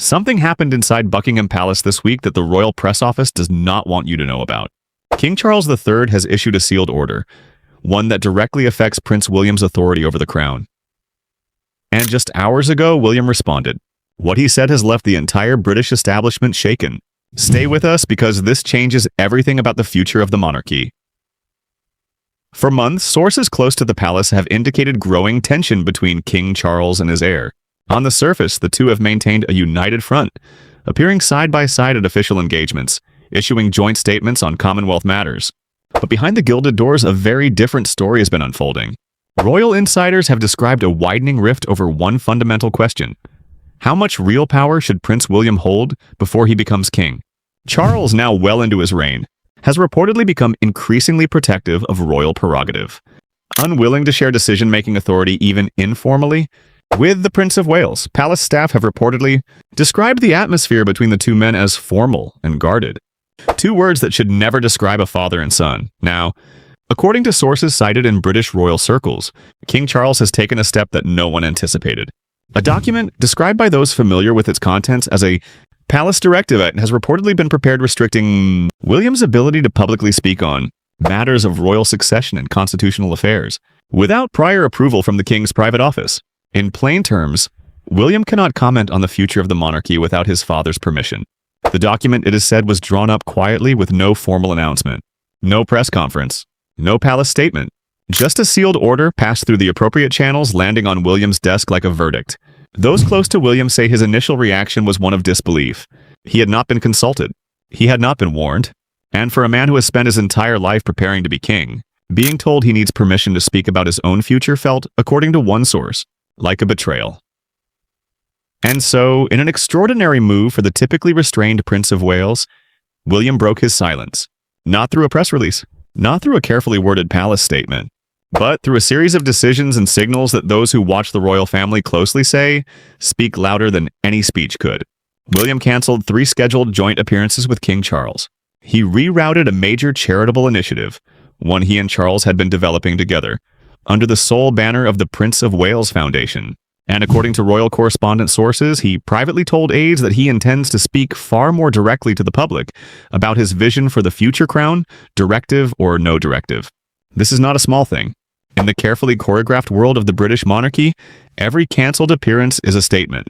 Something happened inside Buckingham Palace this week that the royal press office does not want you to know about. King Charles III has issued a sealed order, one that directly affects Prince William's authority over the crown. And just hours ago, William responded. What he said has left the entire British establishment shaken. Stay with us because this changes everything about the future of the monarchy. For months, sources close to the palace have indicated growing tension between King Charles and his heir. On the surface, the two have maintained a united front, appearing side by side at official engagements, issuing joint statements on Commonwealth matters. But behind the gilded doors, a very different story has been unfolding. Royal insiders have described a widening rift over one fundamental question. How much real power should Prince William hold before he becomes king? Charles, now well into his reign, has reportedly become increasingly protective of royal prerogative. Unwilling to share decision-making authority even informally with the Prince of Wales, palace staff have reportedly described the atmosphere between the two men as formal and guarded. Two words that should never describe a father and son. Now, according to sources cited in British royal circles, King Charles has taken a step that no one anticipated. A document described by those familiar with its contents as a palace directive has reportedly been prepared restricting William's ability to publicly speak on matters of royal succession and constitutional affairs without prior approval from the king's private office. In plain terms, William cannot comment on the future of the monarchy without his father's permission. The document, it is said, was drawn up quietly with no formal announcement, no press conference, no palace statement, just a sealed order passed through the appropriate channels, landing on William's desk like a verdict. Those close to William say his initial reaction was one of disbelief. He had not been consulted. He had not been warned. And for a man who has spent his entire life preparing to be king, being told he needs permission to speak about his own future felt, according to one source, like a betrayal. And so, in an extraordinary move for the typically restrained Prince of Wales, William broke his silence. Not through a press release, not through a carefully worded palace statement, but through a series of decisions and signals that those who watch the royal family closely say speak louder than any speech could. William canceled 3 scheduled joint appearances with King Charles. He rerouted a major charitable initiative, one he and Charles had been developing together, under the sole banner of the Prince of Wales Foundation. And according to royal correspondent sources, he privately told aides that he intends to speak far more directly to the public about his vision for the future crown, directive or no directive. This is not a small thing. In the carefully choreographed world of the British monarchy, every cancelled appearance is a statement.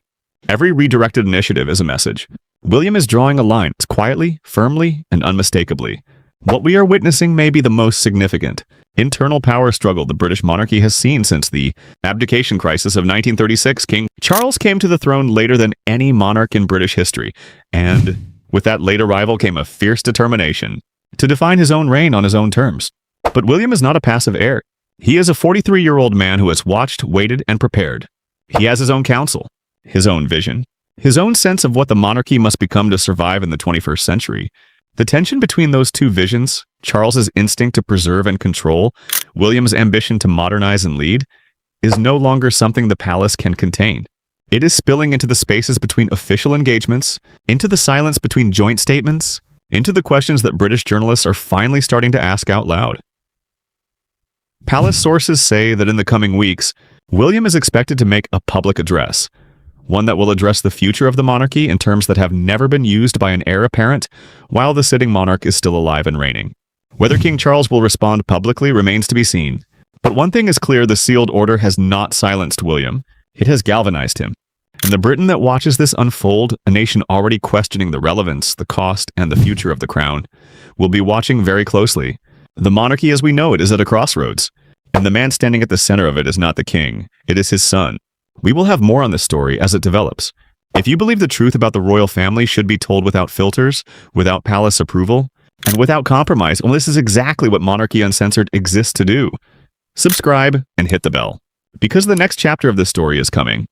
Every redirected initiative is a message. William is drawing a line quietly, firmly, and unmistakably. What we are witnessing may be the most significant internal power struggle the British monarchy has seen since the abdication crisis of 1936. King Charles came to the throne later than any monarch in British history, and with that late arrival came a fierce determination to define his own reign on his own terms. But William is not a passive heir. He is a 43-year-old man who has watched, waited, and prepared. He has his own counsel, his own vision, his own sense of what the monarchy must become to survive in the 21st century. The tension between those two visions, Charles's instinct to preserve and control, William's ambition to modernize and lead, is no longer something the palace can contain. It is spilling into the spaces between official engagements, into the silence between joint statements, into the questions that British journalists are finally starting to ask out loud. Palace sources say that in the coming weeks, William is expected to make a public address, one that will address the future of the monarchy in terms that have never been used by an heir apparent while the sitting monarch is still alive and reigning. Whether King Charles will respond publicly remains to be seen. But one thing is clear: the sealed order has not silenced William. It has galvanized him. And the Britain that watches this unfold, a nation already questioning the relevance, the cost, and the future of the crown, will be watching very closely. The monarchy as we know it is at a crossroads, and the man standing at the center of it is not the king, it is his son. We will have more on this story as it develops. If you believe the truth about the royal family should be told without filters, without palace approval, and without compromise, well, this is exactly what Monarchy Uncensored exists to do. Subscribe and hit the bell, because the next chapter of this story is coming.